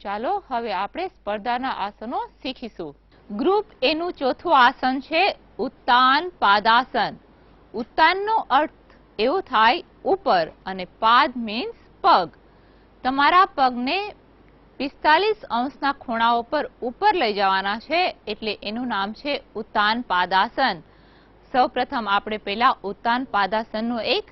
ચાલો હવે આપણે સ્પર્ધાના આસનો શીખીશું. ગ્રુપ એ નું ચોથું આસન છે ઉત્તાન પાદાસન. ઉત્તાનનો અર્થ એવો થાય ઉપર અને પાદ મીન્સ પગ. તમારા પગને 45 અંશના ખૂણાઓ પર ઉપર લઈ જવાના છે એટલે એનું નામ છે ઉત્તાન પાદાસન. સૌપ્રથમ આપણે પહેલા ઉત્તાન પાદાસનનું એક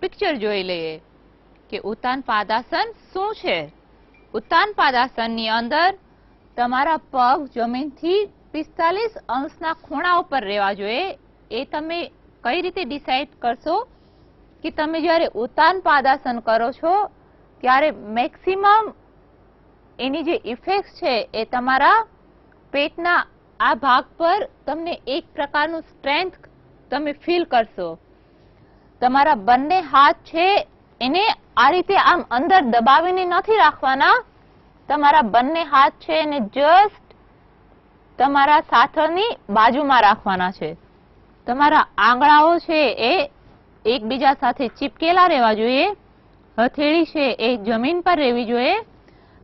પિક્ચર જોઈ લઈએ કે ઉત્તાન પાદાસન શું છે. ઉત્તાન પાદાસનની અંદર તમારા પગ જમીનથી 45 અંશના ખૂણા ઉપર રહેવા જોઈએ. એ તમે કઈ રીતે ડિસાઇડ કરશો કે તમે જ્યારે ઉત્તાન પાદાસન કરો છો ત્યારે મેક્સિમમ એની જે ઇફેક્ટ છે એ તમારા પેટના આ ભાગ પર તમને એક પ્રકારનું સ્ટ્રેન્થ તમે ફીલ કરશો. તમારા બંને હાથ છે એને આ રીતે આમ અંદર દબાવીને નથી રાખવાના. તમારા બંને હાથ છે એને જસ્ટ તમારા સાથળની બાજુમાં રાખવાના છે. તમારા આંગળાઓ છે એ એકબીજા સાથે ચીપકેલા રહેવા જોઈએ. હથેળી છે એ જમીન પર રહેવી જોઈએ.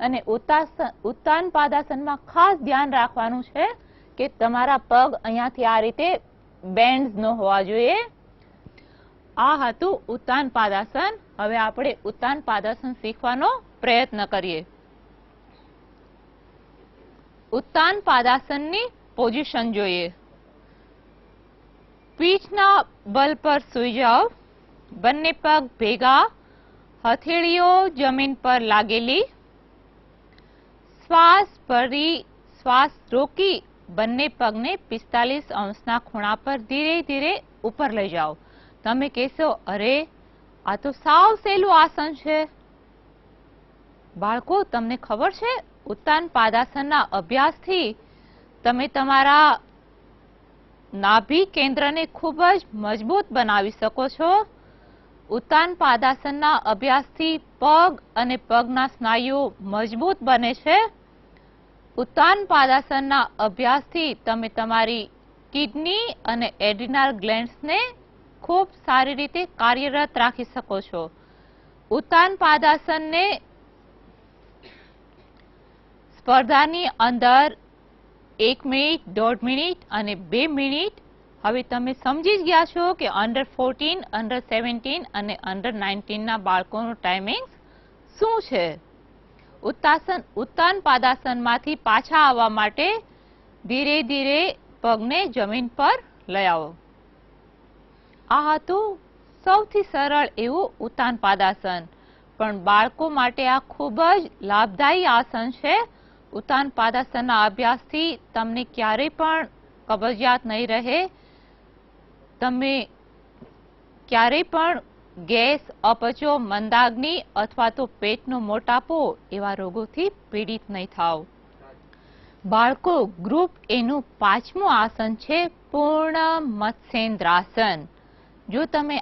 અને ઉત્તાન પાદાસનમાં ખાસ ધ્યાન રાખવાનું છે કે તમારા પગ અહીંયાથી આ રીતે બેન્ડ ન હોવા જોઈએ. આ હતું ઉત્તાન પાદાસન. હવે આપણે ઉત્તાન પાદાસન શીખવાનો પ્રયત્ન કરીએ. ઉત્તાન પાદાસનની પોઝિશન જોઈએ. પીઠના બલ પર સૂઈ જાઓ. બંને પગ ભેગા, હથેળીઓ જમીન પર લાગેલી. શ્વાસ ભરી શ્વાસ રોકી બંને પગને 45 અંશના ખૂણા પર ધીરે ધીરે ઉપર લઈ જાઓ. તમે કહેશો, અરે આ તો સાવ સહેલું આસન છે. બાળકો, તમને ખબર છે ઉત્તાન પાદાસનના અભ્યાસથી તમે તમારા નાભી કેન્દ્રને ખૂબ જ મજબૂત બનાવી શકો છો. ઉત્તાન પાદાસનના અભ્યાસથી પગ અને પગના સ્નાયુઓ મજબૂત બને છે. ઉત્તાન પાદાસનના અભ્યાસથી તમે તમારી કિડની અને એડ્રિનલ ગ્લેન્ડ્સને ખૂબ સારી રીતે કાર્યરત રાખી શકો છો. ઉત્તાન પાદાસનને સ્પર્ધાની અંદર 1 મિનિટ, 1.5 મિનિટ અને 2 મિનિટ. હવે તમે સમજી જ ગયા છો કે અંડર 14, અંડર 17 અને અંડર 19 ના બાળકોનું ટાઈમિંગ શું છે. ઉત્તાન પાદાસનમાંથી પાછા આવવા માટે ધીરે ધીરે પગને જમીન પર લઈ આવો. આ હતું સૌથી સરળ એવું ઉત્તાન પાદાસન. પણ બાળકો માટે આ ખૂબ જ લાભદાયી આસન છે. ઉત્તાન પાદાસનના અભ્યાસથી તમને ક્યારેય પણ કબજિયાત નહીં રહે. તમે ક્યારેય પણ ગેસ, અપચો, મંદાગ્નિ અથવા તો પેટનો મોટાપો એવા રોગોથી પીડિત નહીં થાવ. બાળકો, ગ્રુપ એનું 5મું આસન છે પૂર્ણ મત્સ્યેન્દ્રાસન. જો તમે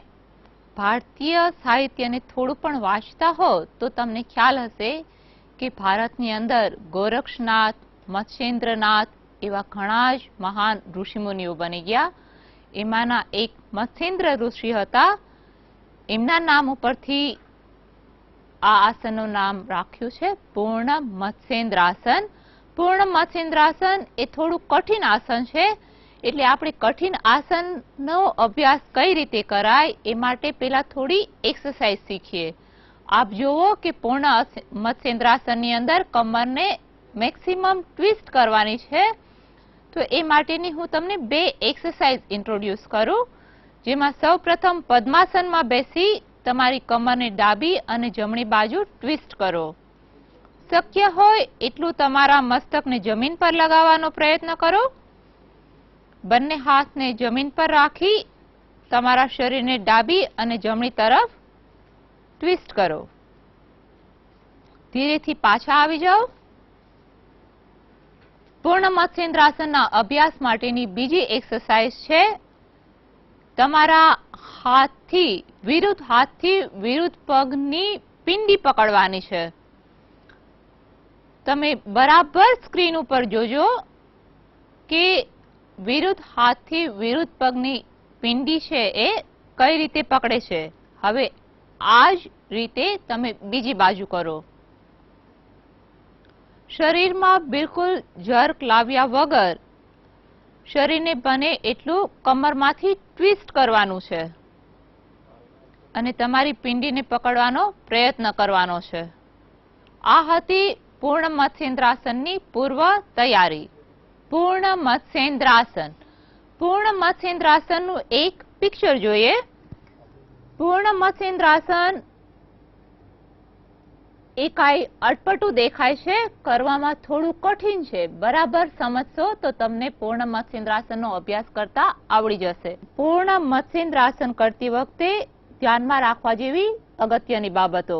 ભારતીય સાહિત્યને થોડું પણ વાંચતા હો તો તમને ખ્યાલ હશે કે ભારતની અંદર ગોરક્ષનાથ, મત્સ્યેન્દ્રનાથ એવા ઘણા જ મહાન ઋષિમુનિઓ બની ગયા. એમાંના એક મત્સ્યેન્દ્ર ઋષિ હતા. એમના નામ ઉપરથી આ આસનનું નામ રાખ્યું છે પૂર્ણ મત્સ્યેન્દ્રાસન. પૂર્ણ મત્સ્યેન્દ્રાસન એ થોડું કઠિન આસન છે. એટલે આપણે કઠિન આસનનો અભ્યાસ કઈ રીતે કરાય એ માટે પહેલા થોડી એક્સરસાઇઝ શીખીએ. આપ જુઓ કે પૂર્ણ મત્સ્યેન્દ્રાસનની અંદર કમરને મેક્સિમમ ટ્વિસ્ટ કરવાની છે. તો એ માટેની હું તમને 2 એક્સરસાઇઝ ઇન્ટ્રોડ્યુસ કરું. જેમાં સૌ પ્રથમ પદ્માસનમાં બેસી તમારી કમરને ડાબી અને જમણી બાજુ ટ્વિસ્ટ કરો. શક્ય હોય એટલું તમારા મસ્તકને જમીન પર લગાવવાનો પ્રયત્ન કરો. બંને હાથને જમીન પર રાખી તમારા શરીરને ડાબી અને જમણી તરફ ટ્વિસ્ટ કરો. ધીરેથી પાછા આવી જાઓ. પૂર્ણ મત્સ્યેન્દ્રાસનના અભ્યાસ માટેની બીજી એક્સરસાઇઝ છે તમારા હાથથી વિરુદ્ધ પગની પિંડી પકડવાની છે. તમે બરાબર સ્ક્રીન ઉપર જોજો કે હાથથી વિરુદ્ધ પગની પિંડી છે એ કઈ રીતે પકડે છે. હવે આ જ રીતે તમે બીજી બાજુ કરો. શરીરમાં બિલકુલ જર્ક લાવ્યા વગર શરીરને બને એટલું કમરમાંથી ટ્વિસ્ટ કરવાનું છે અને તમારી પિંડીને પકડવાનો પ્રયત્ન કરવાનો છે. આ હતી પૂર્ણ મત્સ્યેન્દ્રાસનની પૂર્વ તૈયારી. પૂર્ણ મત્સ્યેન્દ્રાસન. પૂર્ણ મત્સ્યેન્દ્રાસનનું એક પિક્ચર જોઈએ. પૂર્ણ મત્સ્યેન્દ્રાસન એકાઈ અટપટું દેખાય છે, કરવામાં થોડું કઠિન છે. બરાબર સમજશો તો તમને પૂર્ણ મત્સ્યેન્દ્રાસનનો અભ્યાસ કરતા આવડી જશે. પૂર્ણ મત્સ્યેન્દ્રાસન કરતી વખતે ધ્યાનમાં રાખવા જેવી અગત્યની બાબતો.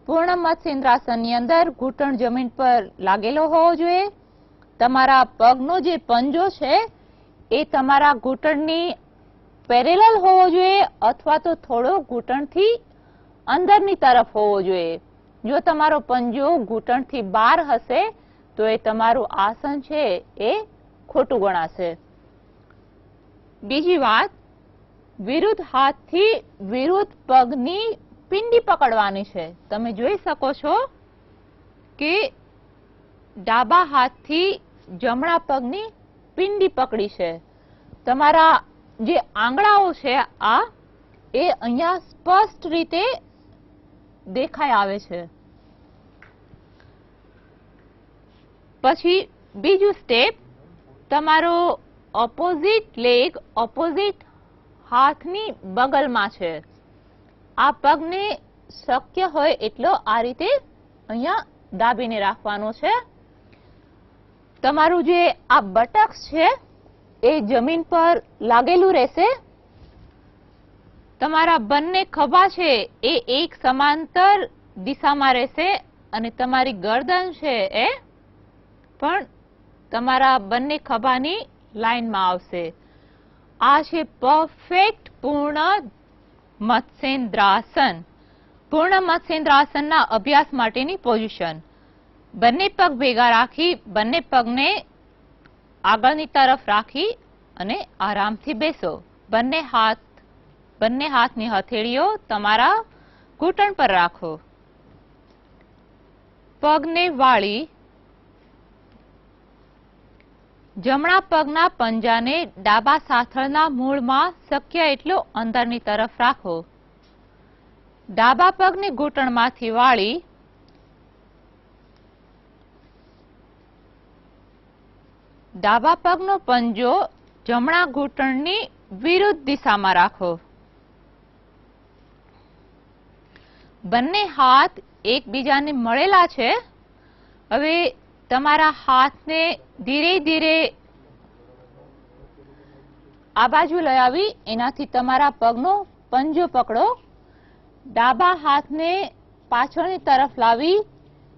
પૂર્ણ મત્સ્યેન્દ્રાસનની અંદર ઘૂંટણ જમીન પર લાગેલો હોવો જોઈએ. તમારા પગનો જે પંજો છે એ તમારા ઘૂંટણની પેરેલલ હોવો જોઈએ અથવા તો થોડો ઘૂંટણથી અંદરની તરફ હોવો જોઈએ. જો તમારો પંજો ઘૂંટણથી બહાર હશે તો એ તમારું આસન છે એ ખોટું ગણાશે. બીજી વાત, વિરુદ્ધ હાથથી વિરુદ્ધ પગની પિંડી પકડવાની છે. તમે જોઈ શકો છો કે ડાબા હાથથી જમણા પગની પિંડી પકડી છે. તમારા જે આંગળાઓ છે આ એ અહીંયા સ્પષ્ટ રીતે દેખાઈ આવે છે. પછી બીજું સ્ટેપ, તમારો ઓપોઝિટ લેગ ઓપોઝિટ હાથની બગલમાં છે. આ પગને શક્ય હોય એટલો આ રીતે અહીંયા દાબીને રાખવાનો છે. તમારું જે આ બટક્સ છે એ જમીન પર લાગેલું રહેશે. તમારા બંને ખભા છે એ એક સમાંતર દિશામાં રહેશે અને તમારી ગરદન છે એ પણ તમારા બંને ખભાની લાઈનમાં આવશે. આ છે પરફેક્ટ પૂર્ણ મત્સ્યેન્દ્રાસન. પૂર્ણ મત્સ્યેન્દ્રાસનના અભ્યાસ માટેની પોઝિશન. બંને પગ ભેગા રાખી, બંને પગને આગળની તરફ રાખી અને આરામથી બેસો. બંને હાથની હથેળીઓ તમારા ઘૂંટણ પર રાખો. પગને વાળી જમણા પગના પંજાને ડાબા સાથળના મૂળમાં શક્ય એટલો અંદરની તરફ રાખો. ડાબા પગને ઘૂંટણમાંથી વાળી ડાબા પગનો પંજો જમણા ઘૂંટણની વિરુદ્ધ દિશામાં રાખો. બંને હાથ એકબીજાને મળેલા છે. હવે તમારા હાથને ધીરે ધીરે આ બાજુ લઈ આવી એનાથી તમારા પગનો પંજો પકડો. ડાબા હાથને પાછળની તરફ લાવી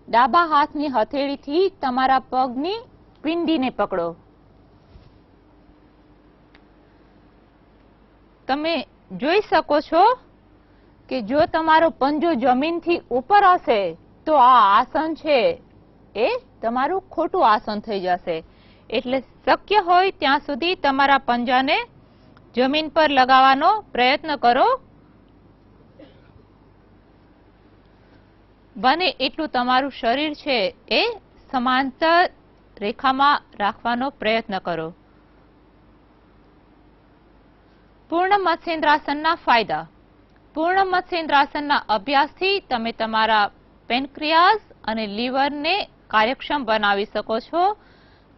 ડાબા હાથની હથેળીથી તમારા પગની પિંડીને પકડો. તમે જોઈ શકો છો કે જો તમારો પંજો જમીનથી ઉપર હશે તો આ આસન છે એ તમારું ખોટું આસન થઈ જશે. એટલે શક્ય હોય ત્યાં સુધી તમારા પંજાને જમીન પર લગાવવાનો પ્રયત્ન કરો. બને એટલું તમારું શરીર છે એ સમાંતર રેખામાં રાખવાનો પ્રયત્ન કરો. પૂર્ણ મત્સ્યેન્દ્રાસનના ફાયદા. પૂર્ણ મત્સ્યેન્દ્રાસનના અભ્યાસથી તમે તમારા પેનક્રિયાસ અને લીવરને કાર્યક્ષમ બનાવી શકો છો.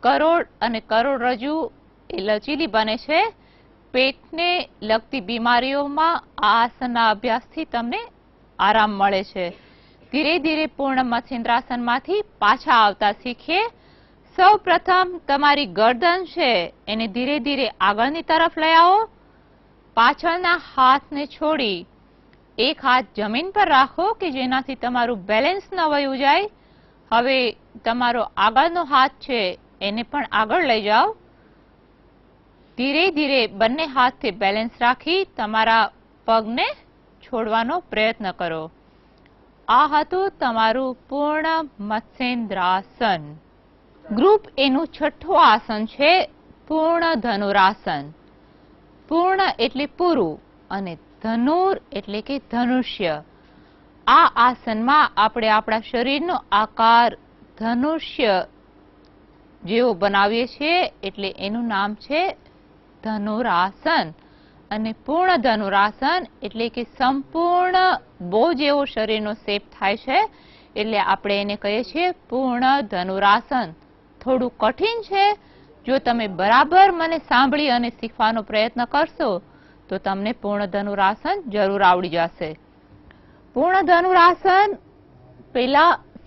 કરોડ અને કરોડરજ્જુ એ લચીલી બને છે. પેટને લગતી બીમારીઓમાં આ આસનના અભ્યાસથી તમને આરામ મળે છે. ધીરે ધીરે પૂર્ણ મત્સ્યેન્દ્રાસનમાંથી પાછા આવતા શીખીએ. સૌ પ્રથમ તમારી ગરદન છે એને ધીરે ધીરે આગળની તરફ લઈ આવો. પાછળના હાથને છોડી એક હાથ જમીન પર રાખો કે જેનાથી તમારું બેલેન્સ ન વયું જાય. હવે તમારો આગળનો હાથ છે એને પણ આગળ લઈ જાઓ. ધીરે ધીરે બંને હાથથી બેલેન્સ રાખી તમારા પગને છોડવાનો પ્રયત્ન કરો. આ હતું તમારું પૂર્ણ મત્સ્યેન્દ્રાસન. ગ્રુપ એનું છઠ્ઠું આસન છે પૂર્ણ ધનુરાસન. પૂર્ણ એટલે પૂરું અને ધનુર એટલે કે ધનુષ્ય. આ આસનમાં આપણે આપણા શરીરનો આકાર ધનુષ્ય જેવો બનાવીએ છીએ એટલે એનું નામ છે ધનુરાસન. અને પૂર્ણ ધનુરાસન એટલે કે સંપૂર્ણ બો જેવો શરીરનો શેપ થાય છે એટલે આપણે એને કહીએ છીએ પૂર્ણ ધનુરાસન. થોડું કઠિન છે. જો તમે બરાબર મને સાંભળી અને શીખવાનો પ્રયત્ન કરશો તો તમને પૂર્ણ ધનુરાસન જરૂર આવડી જશે. પૂર્ણ ધનુરાસન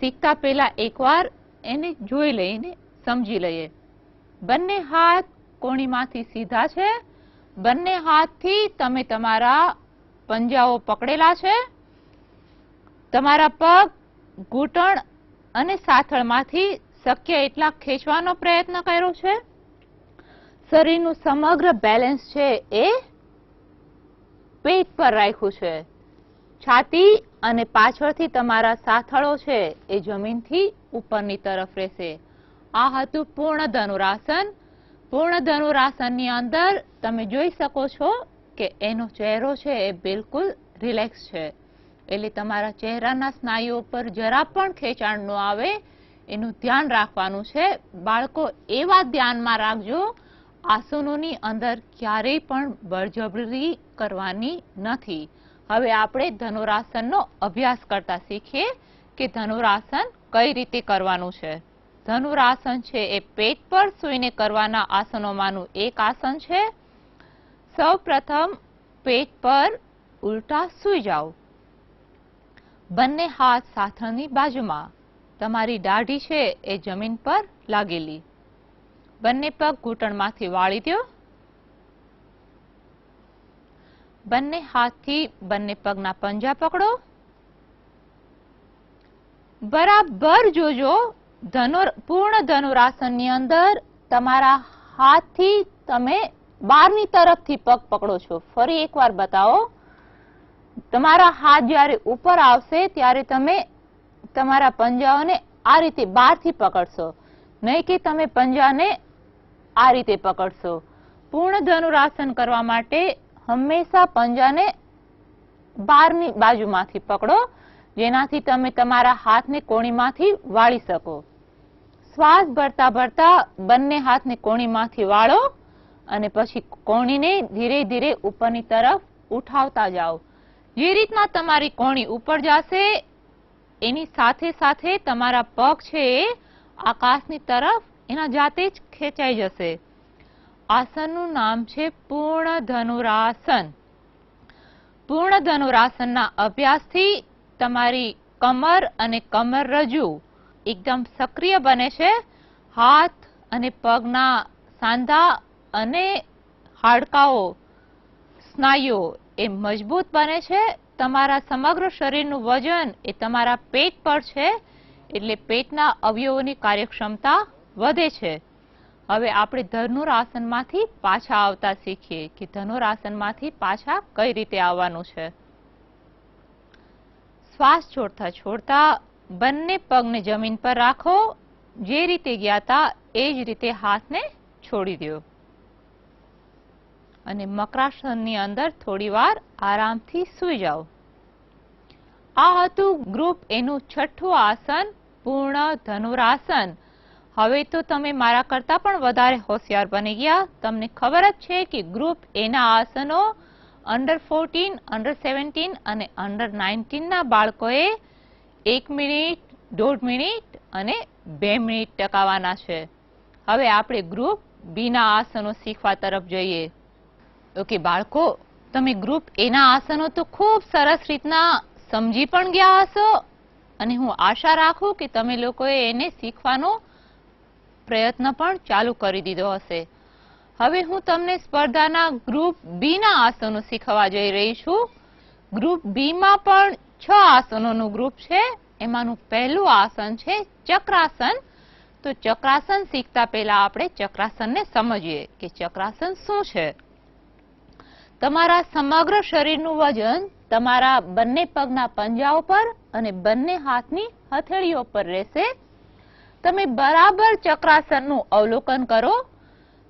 શીખતા પહેલા એકવાર એને જોઈ લઈને સમજી લઈએ. બંને હાથ કોણીમાંથી સીધા છે. બંને હાથથી તમે તમારા પંજાઓ પકડેલા છે. તમારા પગ ઘૂંટણ અને સાથળમાંથી શક્ય એટલા ખેંચવાનો પ્રયત્ન કર્યો છે. શરીરનું સમગ્ર બેલેન્સ છે એ પેટ પર રાખ્યું છે. છાતી અને પાછળથી તમારા સાથળો છે એ જમીનથી ઉપરની તરફ રહેશે. આ હતું પૂર્ણ ધનુરાસન. પૂર્ણ ધનુરાસનની અંદર તમે જોઈ શકો છો કે એનો ચહેરો છે એ બિલકુલ રિલેક્સ છે. એટલે તમારા ચહેરાના સ્નાયુઓ પર જરા પણ ખેંચાણ ન આવે એનું ધ્યાન રાખવાનું છે. બાળકો એવા ધ્યાનમાં રાખજો, આસનોની અંદર ક્યારેય પણ બળજબરી કરવાની નથી. હવે આપણે ધનુરાસનનો અભ્યાસ કરતા શીખીએ કે ધનુરાસન કઈ રીતે કરવાનું છે. ધનુરાસન છે એ પેટ પર સૂઈને કરવાના આસનોમાંનું એક આસન છે. સૌ પ્રથમ પેટ પર ઉલટા સૂઈ જાઓ. બંને હાથ સાથળની બાજુમાં. તમારી દાઢી છે એ જમીન પર લાગેલી. બંને પગ ઘૂંટણમાંથી વાળી દો. બંને હાથથી બંને પગના પંજા પકડો. બરાબર જોજો, પૂર્ણ ધનુરાસનની અંદર તમારા હાથથી તમે બહારની તરફથી પગ પકડો છો. ફરી એકવાર બતાવો. તમારા હાથ જ્યારે ઉપર આવશે ત્યારે તમે તમારા પંજાઓને આ રીતે બહારથી પકડશો, નહીં કે તમે પંજાને આ રીતે પકડશો. પૂર્ણ ધનુરાસન કરવા માટે હંમેશા પંજાને બહારની બાજુમાંથી પકડો, જેનાથી તમે તમારા હાથને કોણીમાંથી વાળી શકો. શ્વાસ ભરતા ભરતા બંને હાથને કોણીમાંથી વાળો અને પછી કોણીને ધીરે ધીરે ઉપરની તરફ ઉઠાવતા જાઓ. જે રીતના તમારી કોણી ઉપર જશે એની સાથે સાથે તમારા પગ છે એ આકાશની તરફ એના જાતે જ ખેંચાઈ જશે. આસનનું નામ છે પૂર્ણ ધનુરાસન. પૂર્ણ ધનુરાસનના અભ્યાસથી તમારી કમર અને કમરરજ્જુ એકદમ સક્રિય બને છે. હાથ અને પગના સાંધા અને હાડકાઓ, સ્નાયુઓ એ મજબૂત બને છે. તમારા સમગ્ર શરીરનું વજન એ તમારા પેટ પર છે એટલે પેટના અવયવોની કાર્યક્ષમતા વધે છે. હવે આપણે ધનુરાસનમાંથી પાછા આવતા શીખીએ કે ધનુરાસનમાંથી પાછા કઈ રીતે આવવાનું છે. શ્વાસ છોડતા છોડતા બંને પગને જમીન પર રાખો. જે રીતે ગયા હતા એ જ રીતે હાથને છોડી દો અને મકરાસનની અંદર થોડી વાર આરામથી સૂઈ જાઓ. આ હતું ગ્રુપ એનું છઠ્ઠું આસન, પૂર્ણ ધનુરાસન. હવે તો તમે મારા કરતા પણ વધારે હોશિયાર બની ગયા. તમને ખબર જ છે કે ગ્રુપ એના આસનો અંડર 14, અંડર 17 અને અંડર 19 ના બાળકોએ 1 મિનિટ, 1.5 મિનિટ અને 2 મિનિટ ટકાવવાના છે. હવે આપણે ગ્રુપ બી ના આસનો શીખવા તરફ જઈએ. ઓકે બાળકો, તમે ગ્રુપ એના આસનો તો ખૂબ સરસ રીતના સમજી પણ ગયા હશો અને હું આશા રાખું કે તમે લોકોએ એને શીખવાનો પ્રયત્ન પણ ચાલુ કરી દીધો હશે. હવે હું તમને સ્પર્ધાના ગ્રુપ બી ના આસનો શીખવા જઈ રહી છું. ગ્રુપ બી માં પણ 6 આસનોનું ગ્રુપ છે. એમાંનું પહેલું આસન છે ચક્રાસન. તો ચક્રાસન શીખતા પહેલા આપણે ચક્રાસનને સમજીએ કે ચક્રાસન શું છે. તમારા સમગ્ર શરીરનું વજન તમારા બંને પગના પંજાઓ પર અને બંને હાથની હથેળીઓ પર રહેશે. તમે બરાબર ચક્રાસનનું અવલોકન કરો.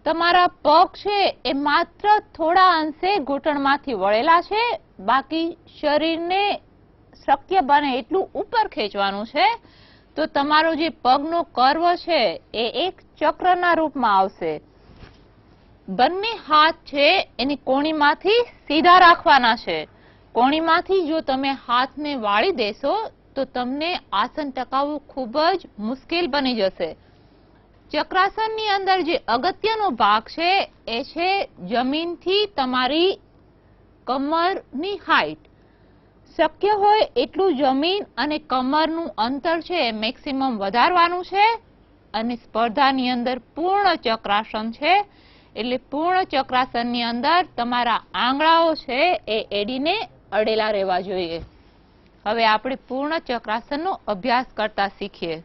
તમારા પગ છે એ માત્ર થોડા અંશે ઘૂંટણમાંથી વળેલા છે. બાકી શરીરને શક્ય બને એટલું ઉપર ખેંચવાનું છે. તો તમારો જે પગનો કર્વ છે એ એક ચક્રના રૂપમાં આવશે. બંને હાથ છે એની કોણીમાંથી સીધા રાખવાના છે. કોણીમાંથી જો તમે હાથને વાળી દેશો તો તમને આસન ટકાવવું ખૂબ જ મુશ્કેલ બની જશે. ચક્રાસનની અંદર જે અગત્યનો ભાગ છે એ છે જમીનથી તમારી કમરની હાઈટ. શક્ય હોય એટલું જમીન અને કમરનું અંતર છે એ મેક્સિમમ વધારવાનું છે. અને સ્પર્ધાની અંદર પૂર્ણ ચક્રાસન છે એટલે પૂર્ણ ચક્રાસનની અંદર તમારા આંગળાઓ છે એ એડીને અડેલા રહેવા જોઈએ. હવે આપણે પૂર્ણ ચક્રાસનનો અભ્યાસ કરતા શીખીએ.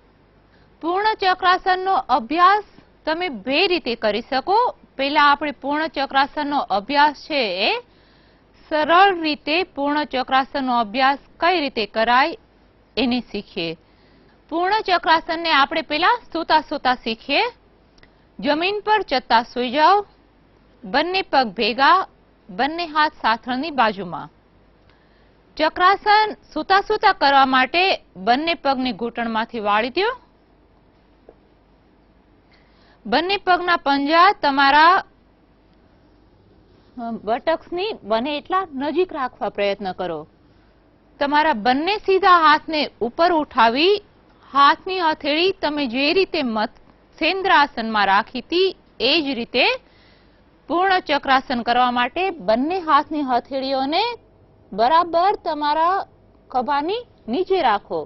પૂર્ણ ચક્રાસનનો અભ્યાસ તમે બે રીતે કરી શકો. પહેલા આપણે પૂર્ણ ચક્રાસનનો અભ્યાસ છે એ સરળ રીતે પૂર્ણ ચક્રાસનનો અભ્યાસ કઈ રીતે કરાય એને શીખીએ. પૂર્ણ ચક્રાસનને આપણે પહેલા સૂતા સૂતા શીખીએ. જમીન પર ચત્તા સૂઈ જાઓ. બંને પગ ભેગા, બંને હાથ સાથળની બાજુમાં. ચક્રાસન સૂતા સૂતા કરવા માટે બંને પગને ઘૂંટણમાંથી વાળી દો. બંને પગના પંજા તમારા બટક્સની બને એટલા નજીક રાખવા પ્રયત્ન કરો. તમારા બંને સીધા હાથને ઉપર ઉઠાવી હાથની હથેળી તમે જે રીતે મત્સ્યેન્દ્રાસનમાં રાખી હતી એ જ રીતે પૂર્ણ ચક્રાસન કરવા માટે બંને હાથની હથેળીઓને બરાબર તમારા ખભાની નીચે રાખો.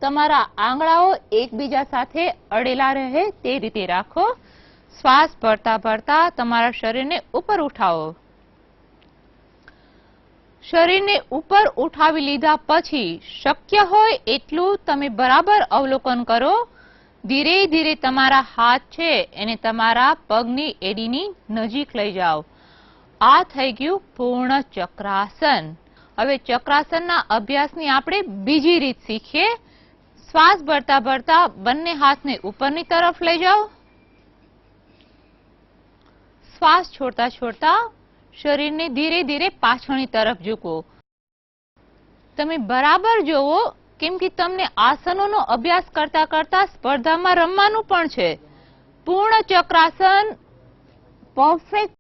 તમારા આંગળાઓ એકબીજા સાથે અડેલા રહે તે રીતે રાખો. શ્વાસ ભરતા ભરતા તમારા શરીરને ઉપર ઉઠાવો. શરીરને ઉપર ઉઠાવી લીધા પછી શક્ય હોય એટલું તમે બરાબર અવલોકન કરો. ધીરે ધીરે તમારા હાથ છે એને તમારા પગની એડીની નજીક લઈ જાઓ. આ થઈ ગયું પૂર્ણ ચક્રાસન. હવે ચક્રાસનના અભ્યાસની આપણે બીજી રીત શીખીએ. શ્વાસ ભરતા ભરતા બંને હાથને ઉપરની તરફ લઈ જાઓ. શ્વાસ છોડતા છોડતા શરીરને ધીરે ધીરે પાછળની તરફ ઝૂકો. તમે બરાબર જોવો કેમ કે તમને આસનોનો અભ્યાસ કરતા કરતા સ્પર્ધામાં રમવાનું પણ છે. પૂર્ણ ચક્રાસન પરફેક્ટ